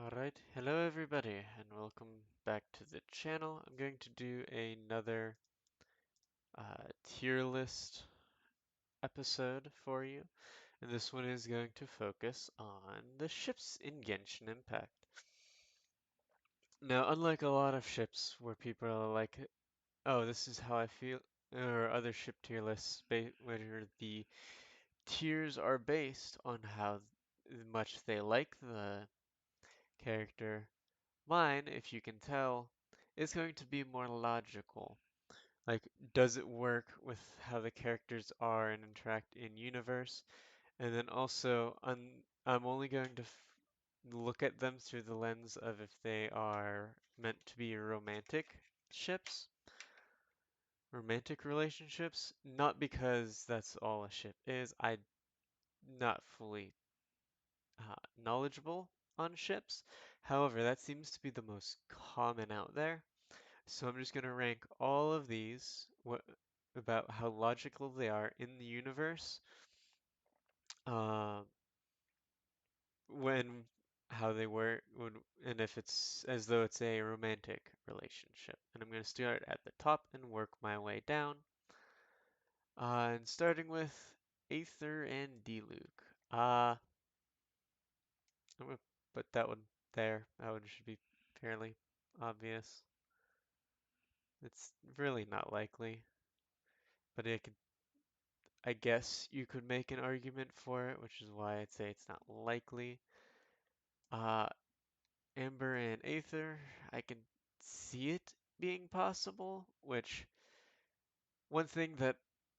Alright, hello everybody, and welcome back to the channel. I'm going to do another tier list episode for you, and this one is going to focus on the ships in Genshin Impact. Now, unlike a lot of ships where people are like, oh, this is how I feel, or other ship tier lists where the tiers are based on how much they like the character. Mine, if you can tell, is going to be more logical. Like, does it work with how the characters are and interact in universe? And then also, I'm only going to look at them through the lens of if they are meant to be ships, romantic relationships, not because that's all a ship is. I'm not fully knowledgeable on ships. However, that seems to be the most common out there. So I'm just going to rank all of these about how logical they are in the universe, uh, when how they work, and if it's as though it's a romantic relationship. And I'm going to start at the top and work my way down. And starting with Aether and Diluc. I'm going to put that one there. That one should be fairly obvious. It's really not likely, but I guess you could make an argument for it, which is why I'd say it's not likely. Uh, Amber and Aether, I can see it being possible, which one thing that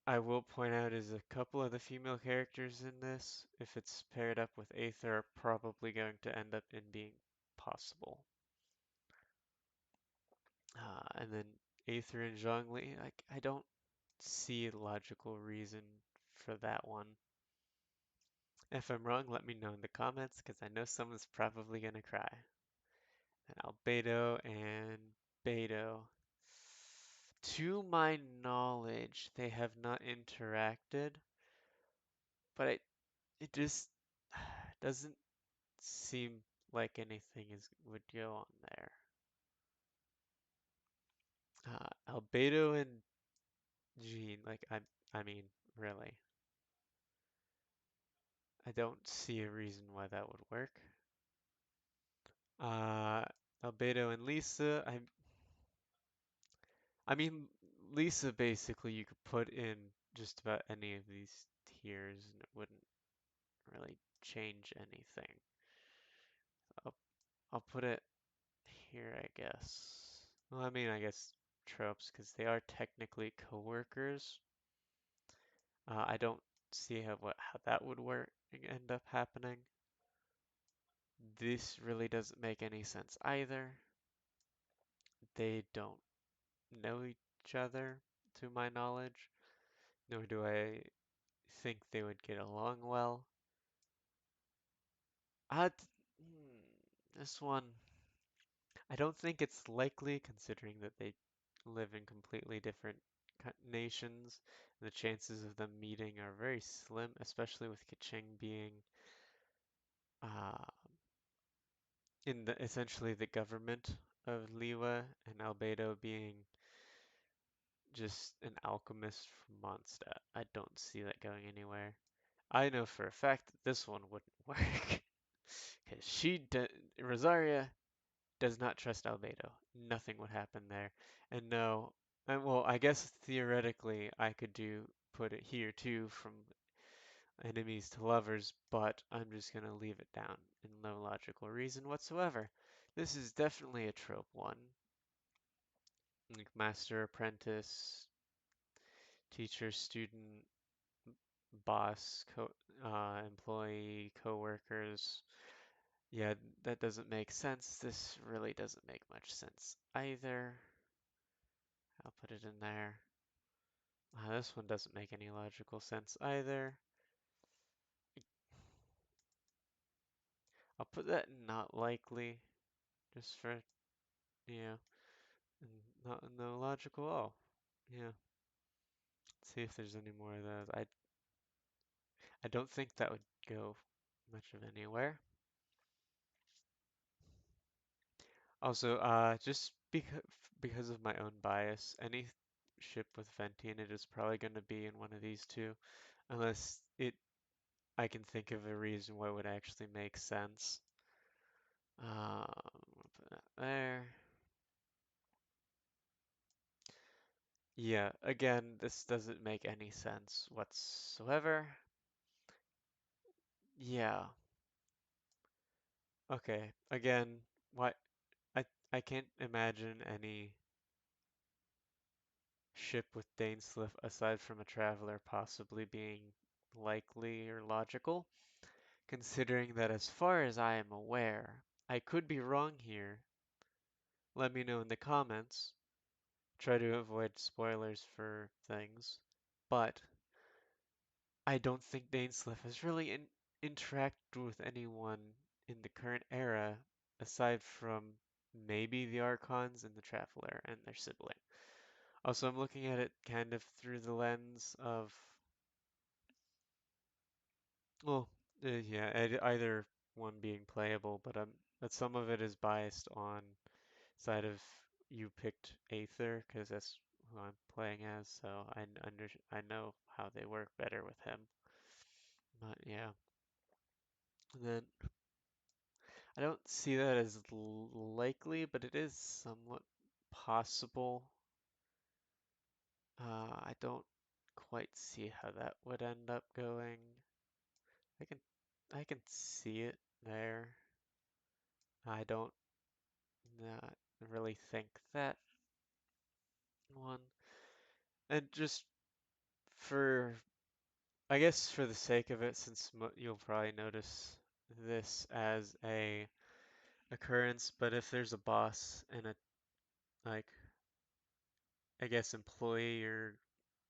I will point out is a couple of the female characters in this, if it's paired up with Aether, are probably going to end up in being possible. And then Aether and Zhongli, I don't see a logical reason for that one. If I'm wrong, let me know in the comments, because I know someone's probably gonna cry. And Albedo and Beto. To my knowledge, they have not interacted, but it just doesn't seem like anything is would go on there. Albedo and Jean, I mean, really, I don't see a reason why that would work. Uh, Albedo and Lisa, I mean, Lisa basically you could put in just about any of these tiers and it wouldn't really change anything. I'll, I'll put it here, I guess. Well, I mean, I guess tropes because they are technically coworkers. I don't see how that would work end up happening. This really doesn't make any sense either. They don't know each other, to my knowledge, nor do I think they would get along well. Uh, t- hmm, this one, I don't think it's likely considering that they live in completely different nations. The chances of them meeting are very slim, especially with Keqing being uh, in the essentially the government of Liwa and Albedo being just an alchemist from Mondstadt. I don't see that going anywhere. I know for a fact that this one wouldn't work because Rosaria does not trust Albedo. Nothing would happen there. And no, and well, I guess theoretically I could put it here too from enemies to lovers, but I'm just gonna leave it down in no logical reason whatsoever. This is definitely a trope one. Like master, apprentice, teacher, student, boss, employee, co-workers. Yeah, that doesn't make sense. This really doesn't make much sense either. I'll put it in there. This one doesn't make any logical sense either. I'll put that in not likely, just for, you know, not no logical. Oh, yeah. Let's see if there's any more of those. I don't think that would go much of anywhere. Also, just because of my own bias, any ship with Venti in it is probably going to be in one of these two, unless I can think of a reason why it would actually make sense. Put that there. Yeah, again, this doesn't make any sense whatsoever. Yeah, okay. Again, why I can't imagine any ship with Dainsliff aside from a traveler possibly being likely or logical, considering that as far as I am aware, I could be wrong here. Let me know in the comments. Try to avoid spoilers for things, but I don't think Dainsliff has really interacted with anyone in the current era aside from maybe the Archons and the Traveler and their sibling. Also, I'm looking at it kind of through the lens of, well, yeah, either one being playable, but some of it is biased on side of you picked Aether because that's who I'm playing as, so I know how they work better with him. But yeah, and then I don't see that as likely, but it is somewhat possible. I don't quite see how that would end up going. I can I can see it there. I don't not really think that one. And just for I guess for the sake of it, since you'll probably notice this as a occurrence, but if there's a boss and a like I guess employee or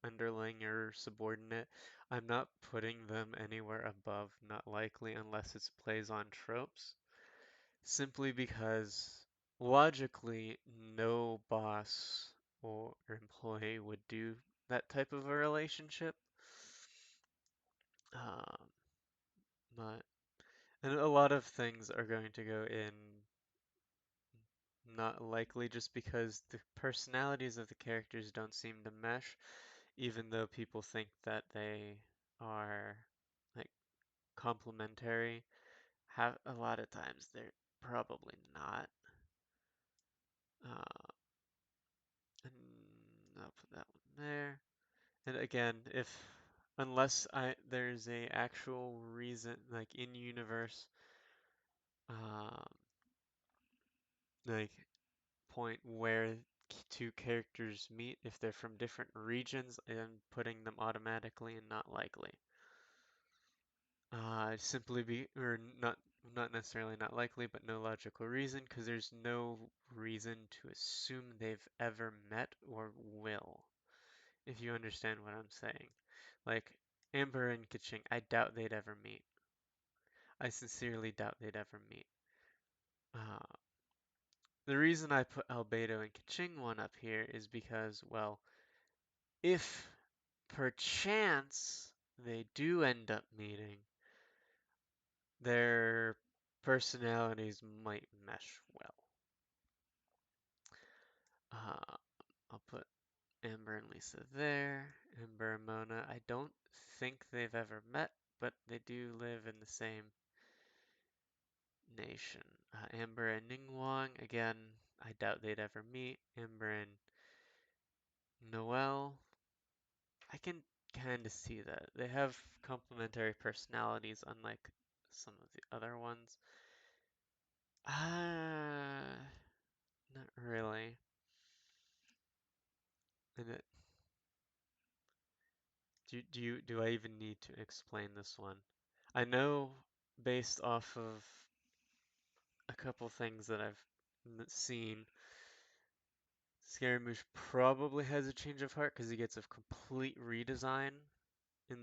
underling or subordinate, I'm not putting them anywhere above not likely unless it plays on tropes, simply because logically no boss or employee would do that type of a relationship. Um, but and a lot of things are going to go in not likely just because the personalities of the characters don't seem to mesh, even though people think that they are like complementary. Have a lot of times they're probably not. Uh, and I'll put that one there. And again, if unless there's a actual reason like in universe, um, like point where two characters meet, if they're from different regions, and putting them automatically and not likely. Simply or not necessarily not likely, but no logical reason, because there's no reason to assume they've ever met or will, if you understand what I'm saying. Like, Amber and Kaching, I doubt they'd ever meet. I sincerely doubt they'd ever meet. Uh, the reason I put Albedo and Kaching one up here is because, well, if perchance they do end up meeting, their personalities might mesh well. Uh, I'll put Amber and Lisa there. Amber and Mona, I don't think they've ever met, but they do live in the same nation. Amber and Ningguang, again, I doubt they'd ever meet. Amber and Noelle, I can kind of see that. They have complementary personalities, unlike some of the other ones. Ah, not really. And do I even need to explain this one? I know based off of a couple things that I've seen, Scaramouche probably has a change of heart because he gets a complete redesign in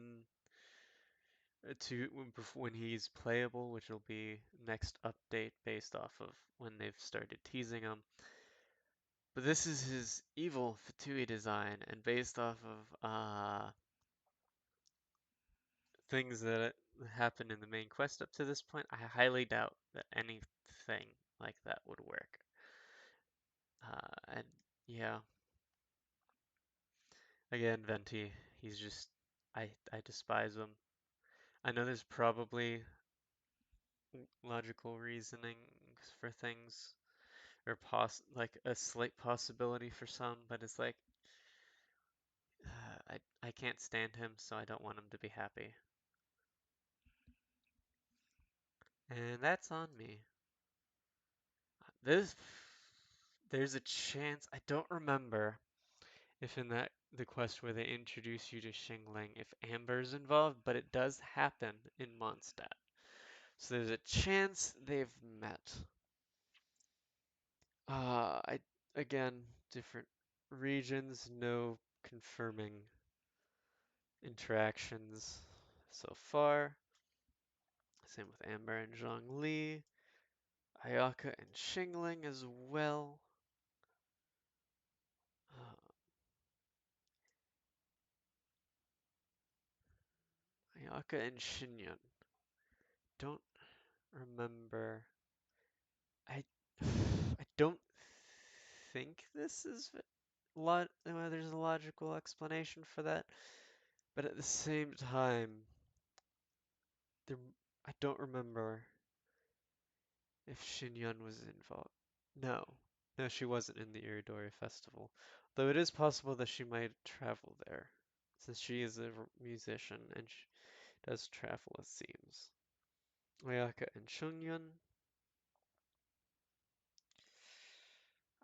to when he's playable, which will be next update based off of when they've started teasing him. But this is his evil Fatui design, and based off of things that happen in the main quest up to this point, I highly doubt that anything like that would work. And yeah, again, Venti, he's just, I despise him. I know there's probably logical reasoning for things, or like a slight possibility for some, but it's like, I can't stand him, so I don't want him to be happy. And that's on me. This, there's a chance, I don't remember if in that the quest where they introduce you to Xingling, if Amber's involved, but it does happen in Mondstadt. So there's a chance they've met. I again, different regions, no confirming interactions so far. Same with Amber and Zhongli, Ayaka and Xingling as well. Uh, Ayaka and Xinyan. Don't remember. I I don't think this is there's a logical explanation for that, but at the same time, there I don't remember if Xinyan was involved. No, no, she wasn't in the Iridori Festival, though it is possible that she might travel there, since she is a musician and she does travel, it seems. Oyaka and Chungyun,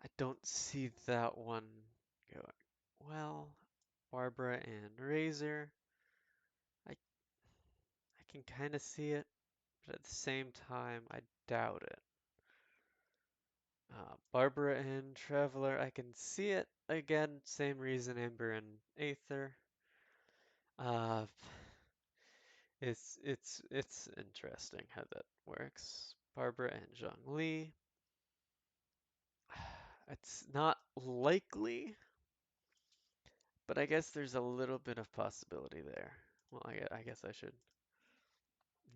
I don't see that one going well. Barbara and Razor, I I can kind of see it, but at the same time, I doubt it. Barbara and Traveler, I can see it. Again, same reason Amber and Aether. Uh, it's interesting how that works. Barbara and Zhongli. It's not likely, but I guess there's a little bit of possibility there. Well, I guess I should.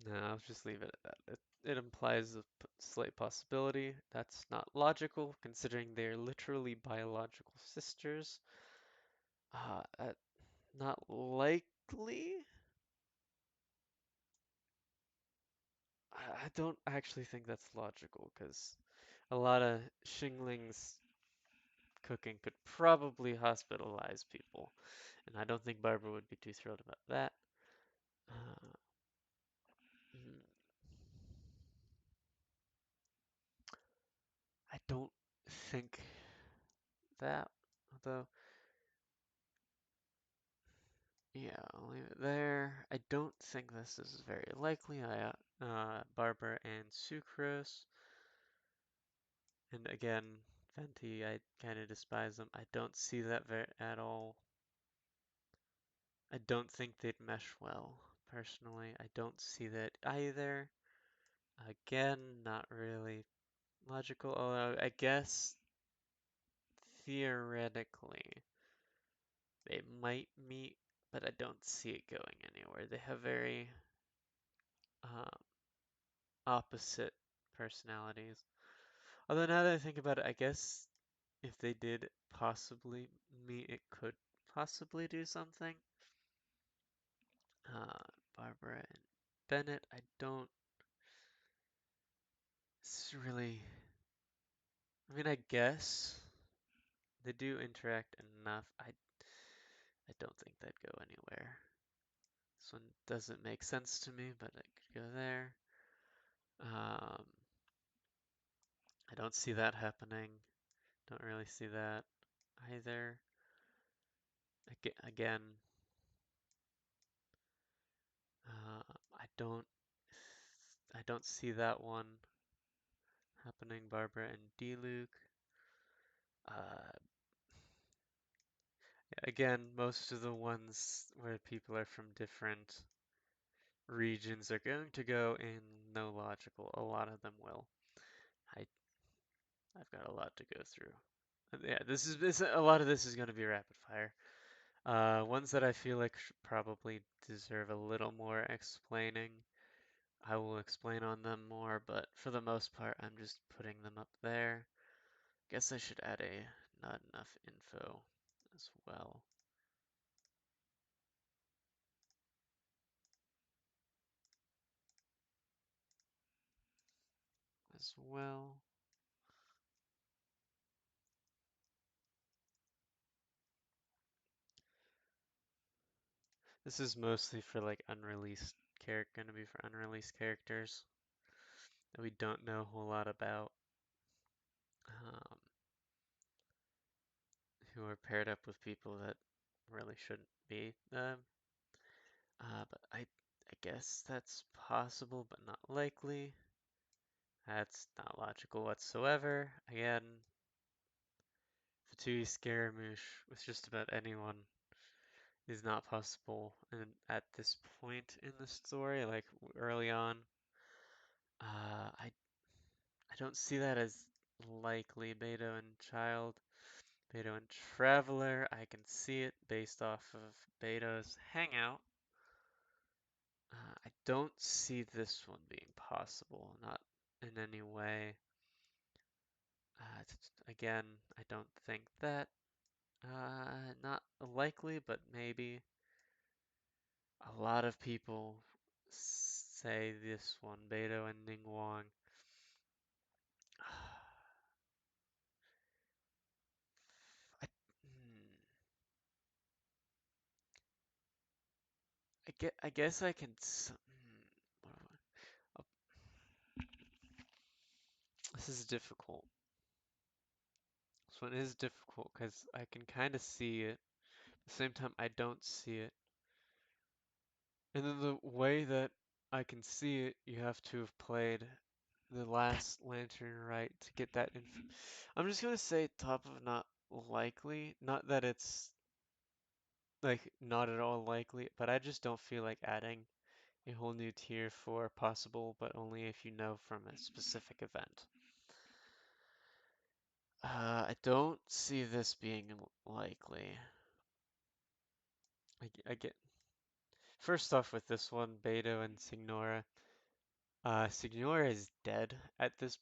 No, I'll just leave it at that. It implies a slight possibility. That's not logical, considering they're literally biological sisters. Uh, not likely. I don't actually think that's logical, because a lot of Xingling's cooking could probably hospitalize people, and I don't think Barbara would be too thrilled about that. Uh, mm, I don't think that, although, yeah, I'll leave it there. I don't think this is very likely. Barbara and Sucrose, and again, Venti, I kind of despise them. I don't see that at all. I don't think they'd mesh well, personally. I don't see that either. Again, not really logical, although I guess theoretically they might meet, but I don't see it going anywhere. They have very um, opposite personalities. Although now that I think about it, I guess if they did possibly meet, it could possibly do something. Uh, Barbara and Bennett, I don't really. I mean, I guess they do interact enough. I don't think they'd go anywhere. This one doesn't make sense to me, but it could go there. Um, I don't see that happening. Don't really see that either. Again, uh, I don't, I don't see that one happening. Barbara and D. Luke. Uh, again, most of the ones where people are from different regions are going to go in no logical. A lot of them will. I I've got a lot to go through. Yeah, this a lot of this is going to be rapid fire. Ones that I feel like should probably deserve a little more explaining. I will explain on them more, but for the most part, I'm just putting them up there. Guess I should add a not enough info as well. As well. This is mostly for like unreleased gonna be for unreleased characters that we don't know a whole lot about, um, who are paired up with people that really shouldn't be. But I guess that's possible, but not likely. That's not logical whatsoever. Again, Fatui Scaramouche with just about anyone is not possible, and at this point in the story, like early on, I don't see that as likely. Beto and Child, Beto and Traveler, I can see it based off of Beto's Hangout. I don't see this one being possible, not in any way. Again, I don't think that. Not likely, but maybe. A lot of people say this one, Beto and Ningguang. I, hmm, I guess I can. Oh, this is difficult. This one is difficult because I can kind of see it. At the same time, I don't see it. And then the way that I can see it, you have to have played the last Lantern right to get that info. I'm just gonna say top of not likely. Not that it's like not at all likely, but I just don't feel like adding a whole new tier for possible, but only if you know from a specific event. I don't see this being likely. I get first off with this one, Beto and Signora. Signora is dead at this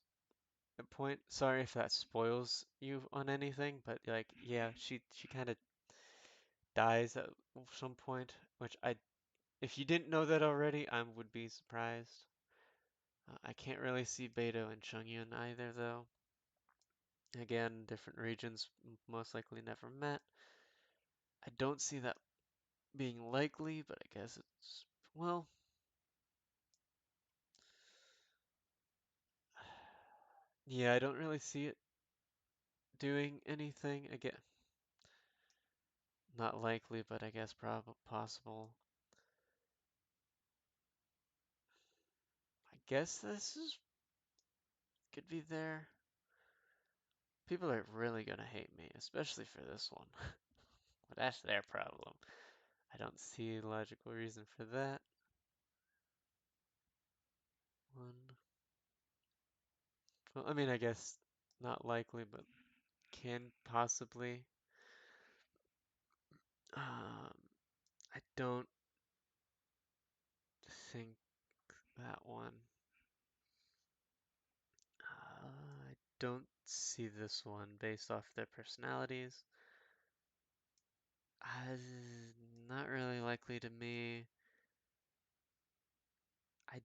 point. Sorry if that spoils you on anything, but like, yeah, she kind of dies at some point, which if you didn't know that already, I would be surprised. I can't really see Beto and Chungyun either, though. Again, different regions, most likely never met. I don't see that being likely, but I guess it's, well, yeah, I don't really see it doing anything. Again, not likely, but I guess probably possible. I guess this is could be there. People are really gonna hate me, especially for this one. But that's their problem. I don't see a logical reason for that. One. Well, I mean, I guess not likely, but can possibly. I don't think that one. I don't see this one based off their personalities. Not really likely to me. I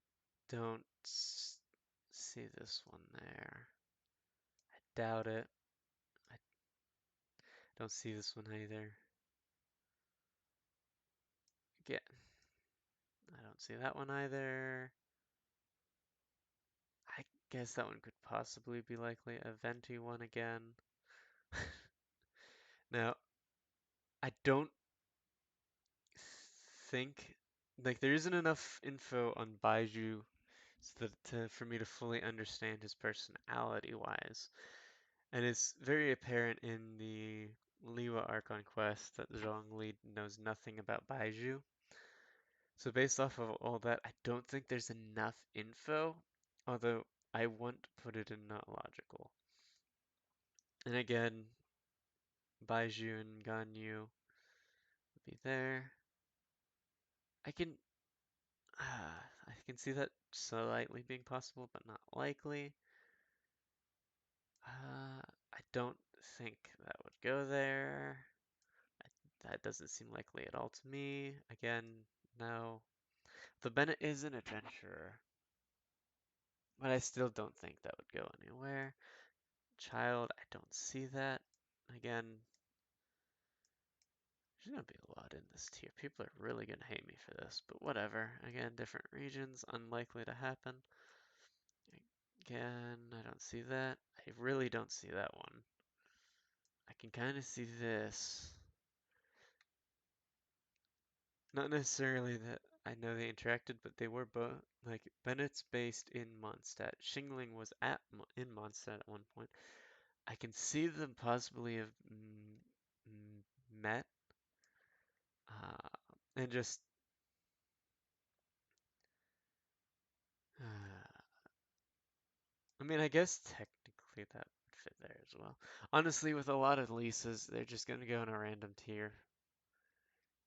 don't see this one there. I doubt it. I don't see this one either. Again, I don't see that one either. I guess that one could possibly be likely a venti one again. Now, I don't think like there isn't enough info on Baiju for me to fully understand his personality wise. And it's very apparent in the Liwa arc on Quest that Zhongli knows nothing about Baiju. So based off of all that, I don't think there's enough info, although I won't put it in not logical. And again, Baiju and Ganyu would be there. I can I can see that slightly being possible, but not likely. I don't think that would go there. That doesn't seem likely at all to me. Again, no. The Bennett is an adventurer, but I still don't think that would go anywhere. Child, I don't see that. Again, there's gonna be a lot in this tier. People are really gonna hate me for this, but whatever. Again, different regions, unlikely to happen. Again, I don't see that. I really don't see that one. I can kind of see this. Not necessarily that I know they interacted, but they were both like Bennett's based in Mondstadt. Shingling was in Mondstadt at one point. I can see them possibly have met uh, and just. I mean, I guess technically that would fit there as well. Honestly, with a lot of Lisas, they're just gonna go in a random tier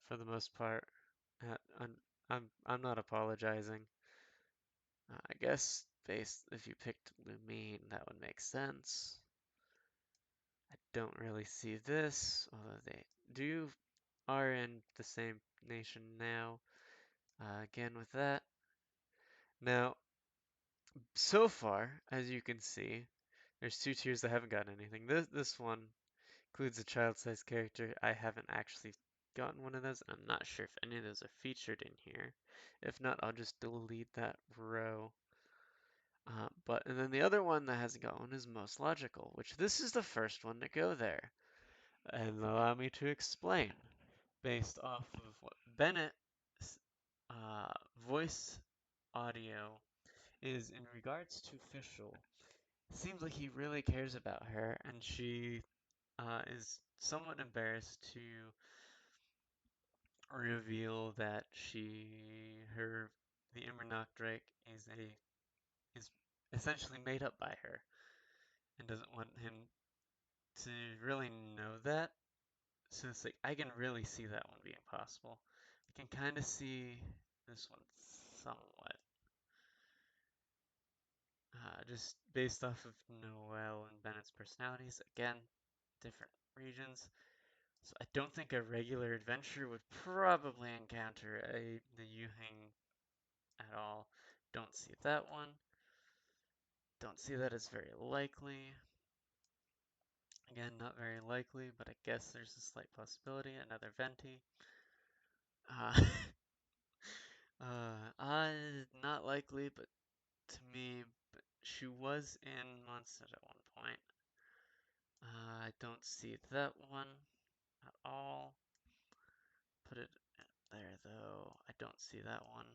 for the most part. I'm not apologizing. I guess based if you picked Lumine, that would make sense. I don't really see this, although they do are in the same nation now. Again with that. Now, so far, as you can see, there's two tiers that haven't gotten anything. This one includes a child-sized character. I haven't actually gotten one of those, and I'm not sure if any of those are featured in here. If not, I'll just delete that row. And then the other one that hasn't got one is most logical, which this is the first one to go there. And allow me to explain. Based off of what Bennett's voice audio is in regards to Fischl. Seems like he really cares about her, and she is somewhat embarrassed to reveal that the Immernacht Drake is essentially made up by her, and doesn't want him to really know that. So it's like I can really see that one being possible. I can kind of see this one somewhat, just based off of Noel and Bennett's personalities. Again, different regions. So I don't think a regular adventurer would probably encounter the Yuheng at all. Don't see that one. Don't see that as very likely. Again, not very likely, but I guess there's a slight possibility. Another Venti. Uh, not likely, but to me, but she was in Mondstadt at one point. I don't see that one at all. Put it there though. I don't see that one.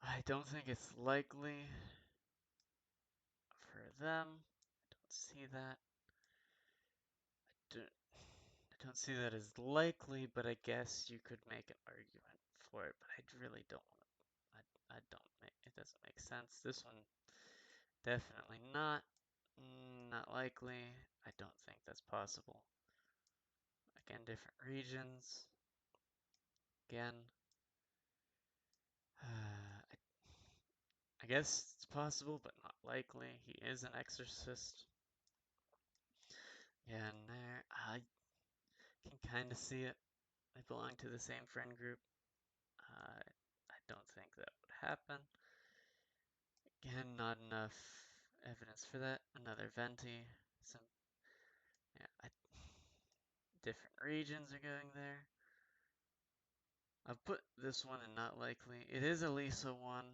I don't think it's likely for them. I don't see that. I don't see that as likely, but I guess you could make an argument for it. But I really don't want to. I don't make it doesn't make sense. This one definitely not. Not likely. I don't think that's possible. Again, different regions. Again, I guess it's possible, but not likely. He is an exorcist. Yeah, and there, I can kind of see it. They belong to the same friend group. I don't think that would happen. Again, not enough evidence for that. Another Venti. Some, yeah, different regions are going there. I've put this one in not likely. It is a Lisa one,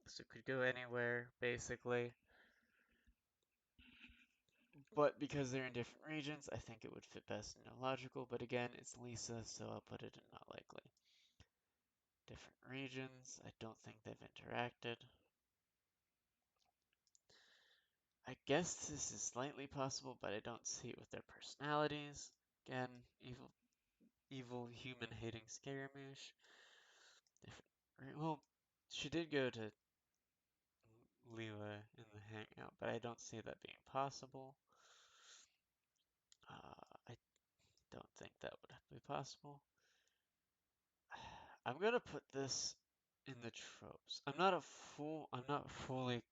so it could go anywhere, basically. But because they're in different regions, I think it would fit best in illogical. But again, it's Lisa, so I'll put it in not likely. Different regions, I don't think they've interacted. I guess this is slightly possible, but I don't see it with their personalities. Again, evil human hating Scaramouche. Well, she did go to Leela in the hangout, but I don't see that being possible. I don't think that would be possible. I'm gonna put this in the tropes. I'm not fully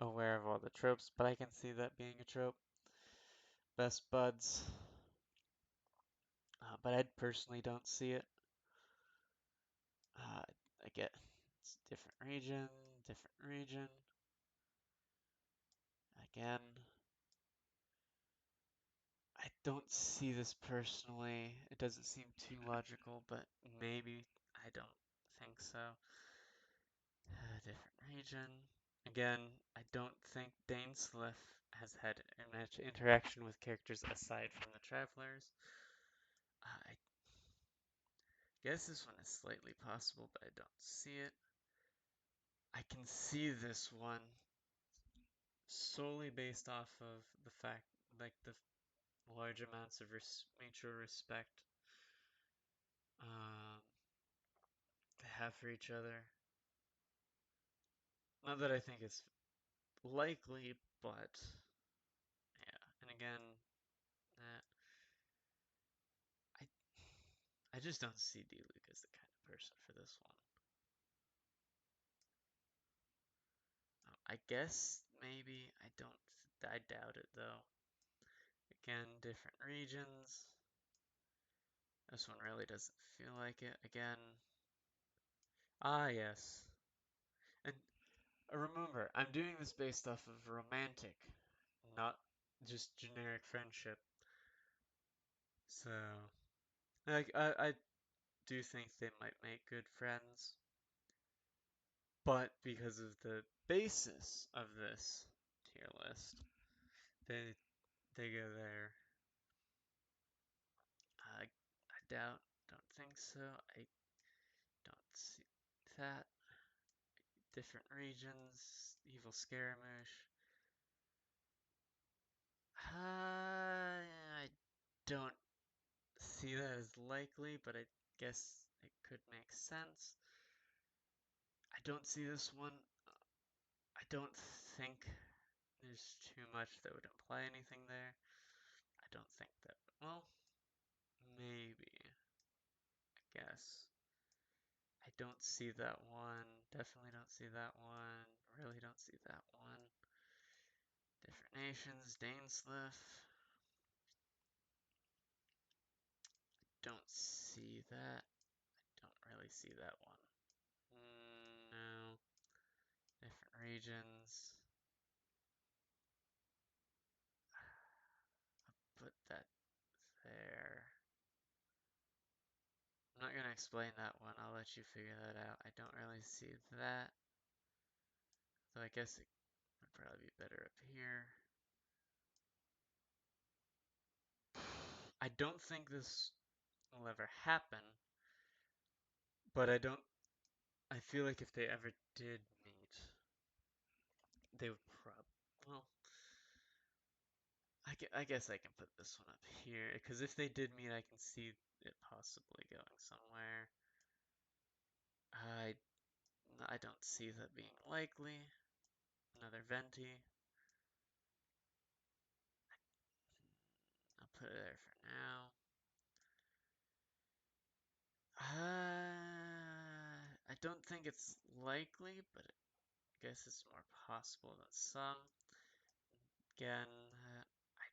aware of all the tropes, but I can see that being a trope. Best buds. But I personally don't see it. Uh, I get it's different region. Again, I don't see this personally. It doesn't seem too logical, but maybe I don't think so. Different region. Again, I don't think Dainsliff has had much interaction with characters aside from the Travelers. I guess this one is slightly possible, but I don't see it. I can see this one solely based off of the fact, like the large amounts of mutual respect um, they have for each other. Not that I think it's likely, but yeah. And again, uh, I I just don't see D. Luke as the kind of person for this one. I guess maybe I don't. I doubt it though. Again, different regions. This one really doesn't feel like it. Again, yes. And remember, I'm doing this based off of romantic, not just generic friendship. So, like, I do think they might make good friends, but because of the basis of this tier list, they they go there. I don't think so. I don't see that. Different regions, evil Scaramouche. I don't see that as likely, but I guess it could make sense. I don't see this one. I don't think there's too much that would imply anything there. I don't think that, well, maybe, I guess. I don't see that one. Definitely don't see that one. Really don't see that one. Different nations, Dainsliff. Don't see that. Don't really see that one. No. Different regions. Put that there. I'm not gonna explain that one. I'll let you figure that out. I don't really see that. So I guess it would probably be better up here. I don't think this will ever happen, but I feel like if they ever did meet, they would well, I guess I can put this one up here, because if they did meet, I can see it possibly going somewhere. I, I don't see that being likely. Another Venti. I'll put it there for now. I don't think it's likely, but I guess it's more possible than some. Again, I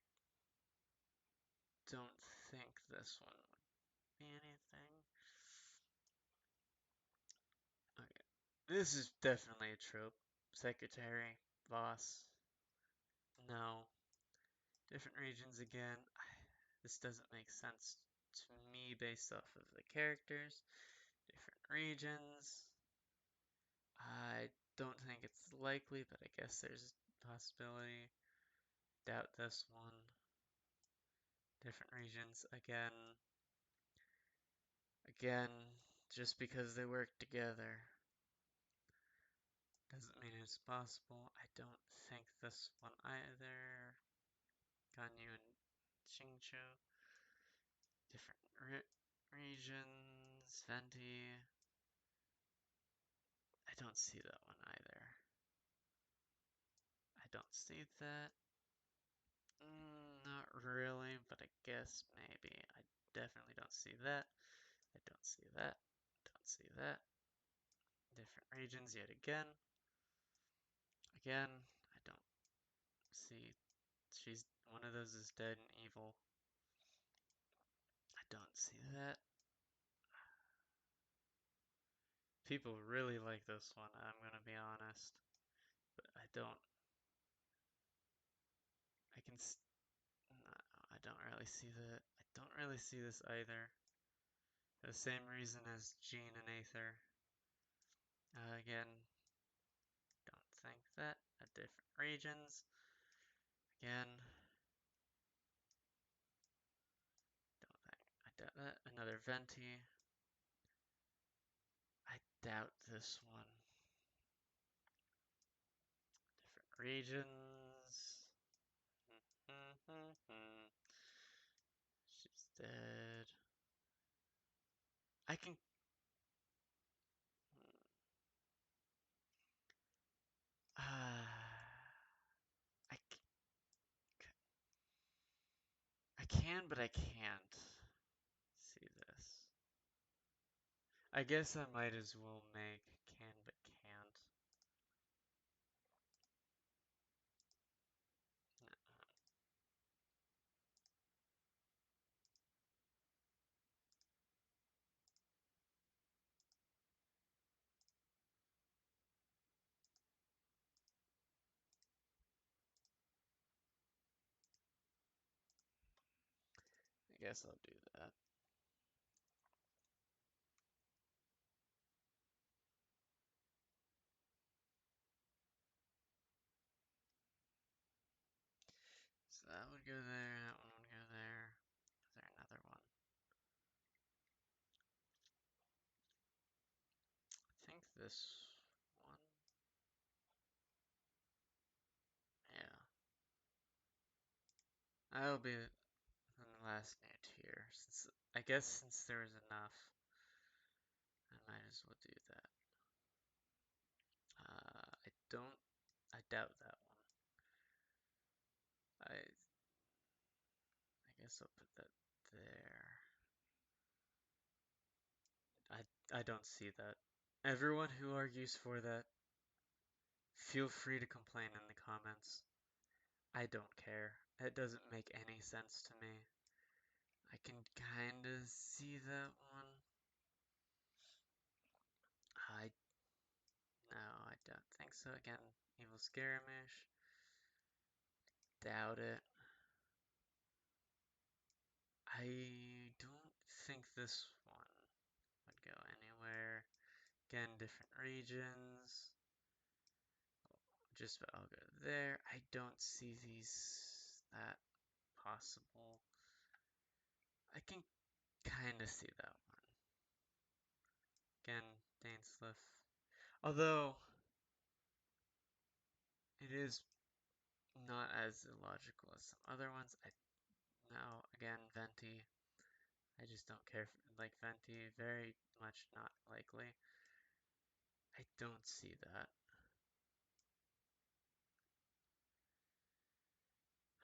don't think this one would be anything. Okay, this is definitely a trope. Secretary, boss, no. Different regions again. This doesn't make sense to me based off of the characters. Different regions. I don't think it's likely, but I guess there's a possibility. Doubt this one. Different regions again. Again, just because they work together doesn't mean it's possible. I don't think this one either. Ganyu and Xingqiu. Different regions. Venti. I don't see that one either. I don't see that. Not really, but I guess maybe. I definitely don't see that. I don't see that. Don't see that. Different regions yet again. Again, I see. She's one of those is dead and evil. I don't see that. People really like this one, I'm gonna be honest. But I don't. I can. No, I don't really see that. I don't really see this either. For the same reason as Jean and Aether. Again, don't think that. At different regions. Again, don't think. I doubt that. Another Venti. I doubt this one. Different regions. She's dead. I can. I, I can, but I can't see this. I guess I might as well make can, but can't. No, I guess I'll do that. So that would go there, that one would go there. Is there another one? I think this one. Yeah. That'll be the last new tier. I guess since there was enough, I might as well do that. I don't. I doubt that one. I guess I'll put that there. I don't see that. Everyone who argues for that, feel free to complain in the comments. I don't care. It doesn't make any sense to me. I can kinda see that one. I No, I don't think so. Again, Evil Scaramouche. Doubt it. I don't think this one would go anywhere. Again, different regions. I'll go there. I don't see these that possible. I can kind of see that one. Again, Dainsliff. Although, it is not as illogical as some other ones. Now, again, Venti. I just don't care for, like Venti. Very much not likely. I don't see that.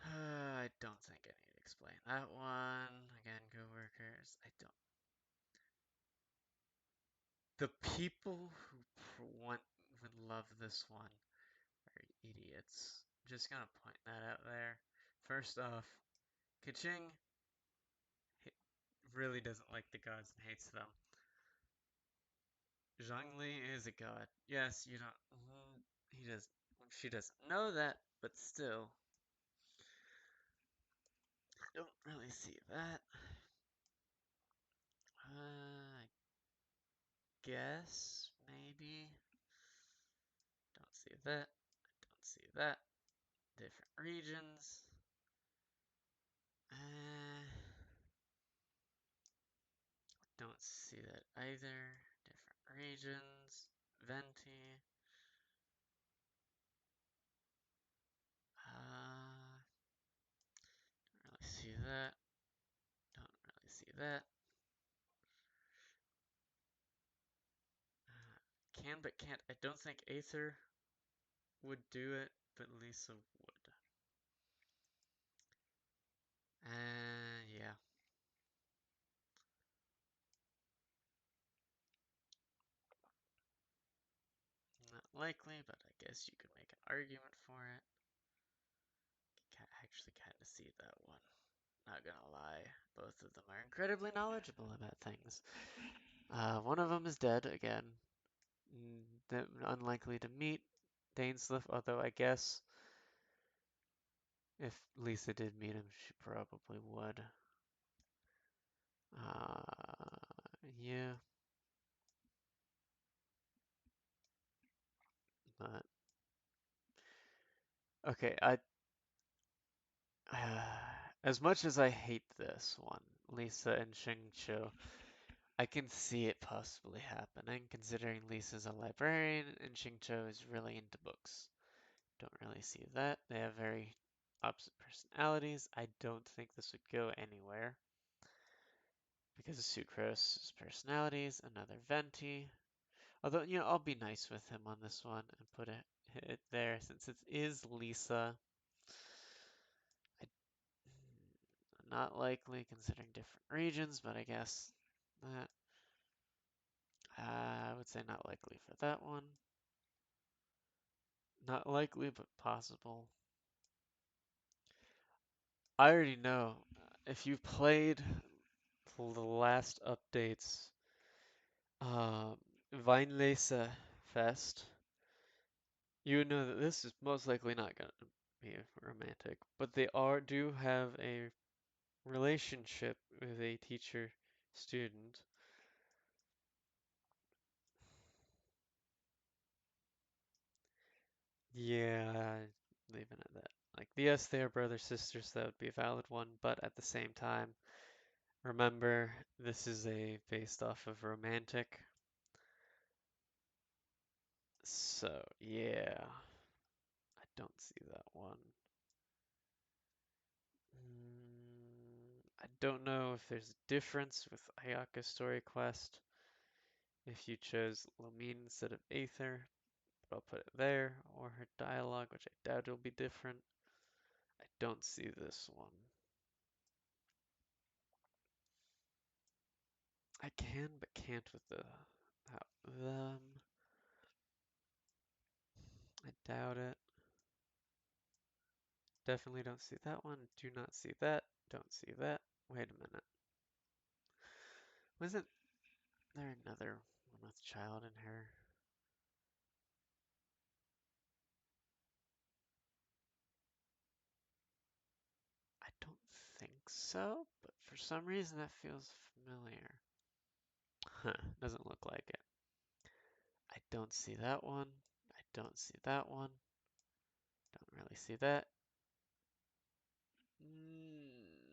I don't think I need to explain that one. Again, Go Workers. I don't. The people who would love this one are idiots. Just gonna point that out there. First off, Kaching really doesn't like the gods and hates them. Zhongli is a god. Yes, you don't. He does. She doesn't know that, but still, I don't really see that. I guess maybe. Don't see that. Don't see that. Different regions. Don't see that either. Different regions. Venti. Don't really see that. Don't really see that. Can but can't. I don't think Aether would do it, but Lisa would. Yeah. Not likely, but I guess you could make an argument for it. actually kind of see that one. Not gonna lie, both of them are incredibly knowledgeable about things. One of them is dead again. Unlikely to meet Dainsleif, although I guess if Lisa did meet him, she probably would. Yeah, but okay. As much as I hate this one, Lisa and Xingqiu, I can see it possibly happening, considering Lisa's a librarian and Xingqiu is really into books. Don't really see that. They have very opposite personalities. I don't think this would go anywhere because of Sucrose's personalities, another Venti. Although, I'll be nice with him on this one and put it there since it is Lisa. I, not likely considering different regions, but I guess that I would say not likely for that one. Not likely, but possible. I already know. If you've played the last updates, um, Weinlese Fest, you know that this is most likely not going to be romantic, but they do have a relationship with a teacher student. Yeah, leaving it at that. Like, yes, they are brother sisters, that would be a valid one, but at the same time, remember, this is a based off of romantic. So, yeah, I don't see that one. I don't know if there's a difference with Ayaka's story quest. If you chose Lomine instead of Aether, but I'll put it there, or her dialogue, which I doubt it'll be different. I don't see this one. I can, but can't with them. I doubt it. Definitely don't see that one. Do not see that. Don't see that. Wait a minute. Wasn't there another one with child in her? I don't think so, but for some reason that feels familiar. Huh, doesn't look like it. I don't see that one. I don't see that one. Don't really see that.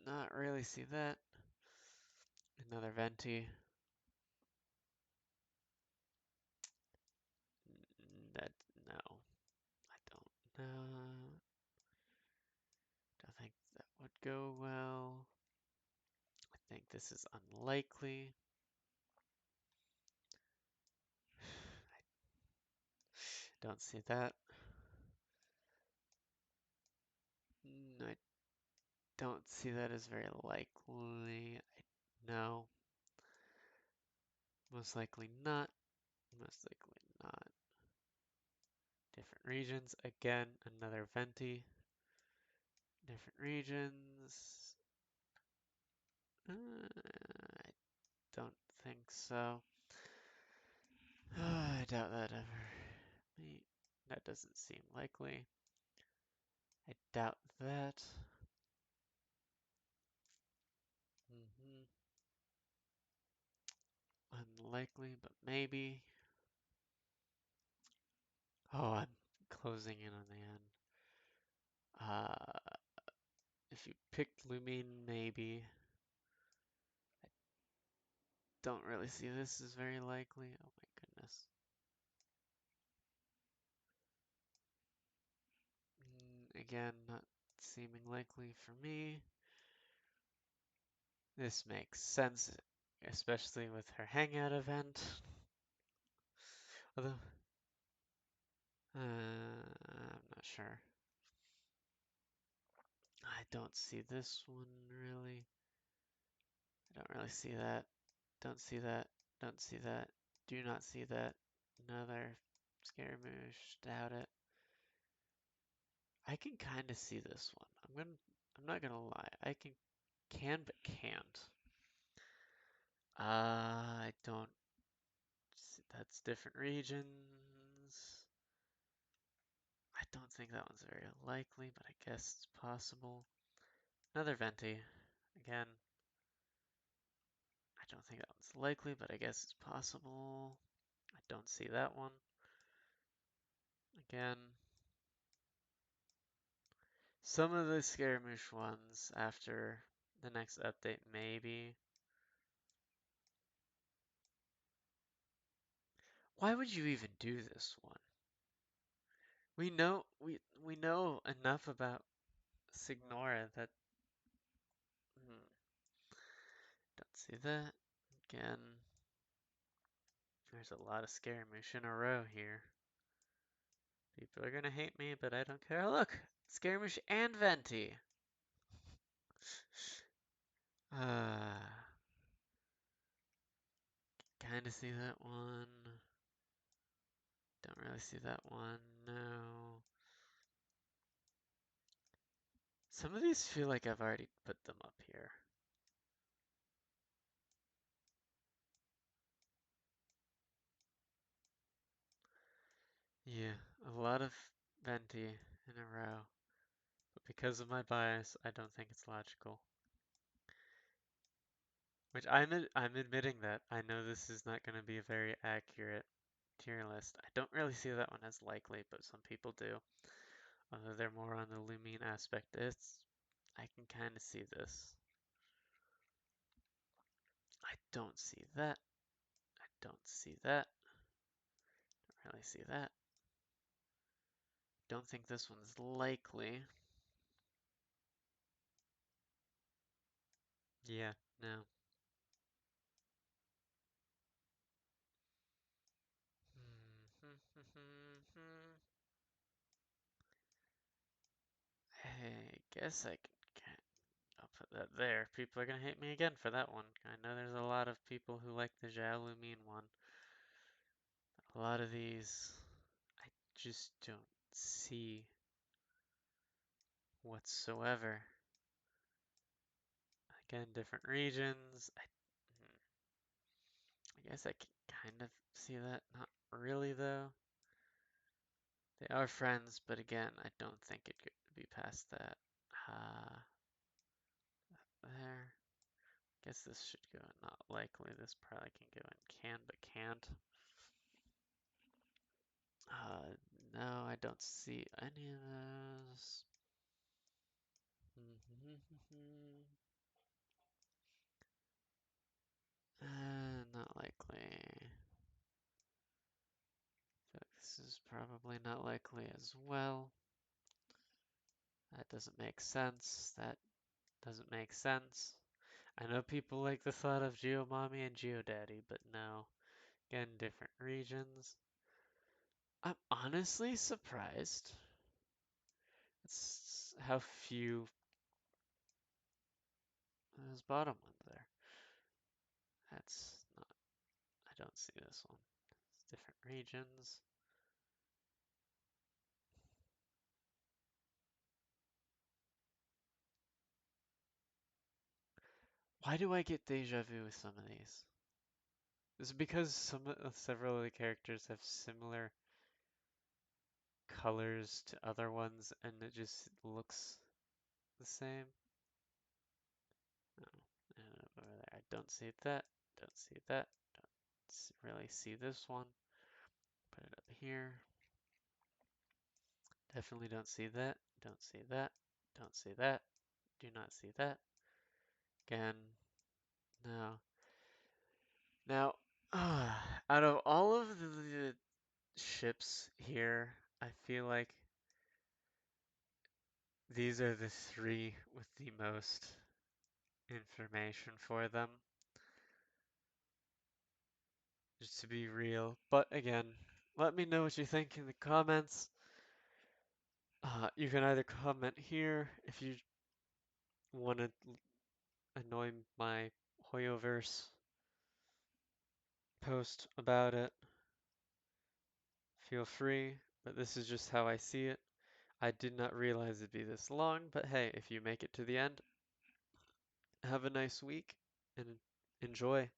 Not really see that. Another Venti. That, no, I don't know. Don't think that would go well. I think this is unlikely. I don't see that. I don't see that as very likely. No, most likely not. Most likely not. Different regions. Again, another Venti. Different regions. I don't think so. I doubt that ever. That doesn't seem likely. I doubt that. hmm Unlikely, but maybe. Oh, I'm closing in on the end. Uh, if you picked Lumine, maybe. I don't really see this as very likely. Oh my goodness. Again, not seeming likely for me. This makes sense, especially with her hangout event. Although, I'm not sure. I don't see this one really. I don't really see that. Don't see that. Don't see that. Do not see that. Another Scaramouche. Doubt it. I can kind of see this one. I'm not gonna lie. Can but can't. I don't see, that's different regions. I don't think that one's very likely, but I guess it's possible. Another Venti. Again, I don't think that one's likely, but I guess it's possible. I don't see that one. Again, some of the Scaramouche ones after the next update, maybe. Why would you even do this one? We know enough about Signora that don't see that. Again, there's a lot of Scaramouche in a row here. People are gonna hate me, but I don't care. Look! Scaramouche and Venti! Ah, kinda see that one. Don't really see that one, no. Some of these feel like I've already put them up here. Yeah, a lot of Venti in a row. But because of my bias, I don't think it's logical. Which I'm admitting that. I know this is not going to be a very accurate tier list. I don't really see that one as likely, but some people do. Although they're more on the Lumine aspect. I can kind of see this. I don't see that. I don't see that. Don't really see that. Don't think this one's likely. Yeah, no. Hey, guess I'll put that there. People are gonna hate me again for that one. I know there's a lot of people who like the Zhao Lumine one. A lot of these I just don't see whatsoever. Again, different regions. I guess I can kind of see that. Not really, though. They are friends, but again, I don't think it could be past that. There. Guess this should go in not likely. This probably can go in can, but can't. Uh, no, I don't see any of those. Not likely. So this is probably not likely as well. That doesn't make sense. That doesn't make sense. I know people like the thought of Geomommy and Geodaddy, but no. Again, different regions. I'm honestly surprised. It's how few those bottom ones there. That's not, I don't see this one. It's different regions. Why do I get deja vu with some of these? Is it because several of the characters have similar colors to other ones and it just looks the same? No, over there. I don't see that. Don't see that. Don't really see this one. Put it up here. Definitely don't see that. Don't see that. Don't see that. Do not see that. Again, no. Now, out of all of the ships here, I feel like these are the three with the most information for them, just to be real. But again, let me know what you think in the comments. You can either comment here if you want to annoy my Hoyoverse post about it. Feel free, but this is just how I see it. I did not realize it'd be this long, but hey, if you make it to the end, have a nice week and enjoy.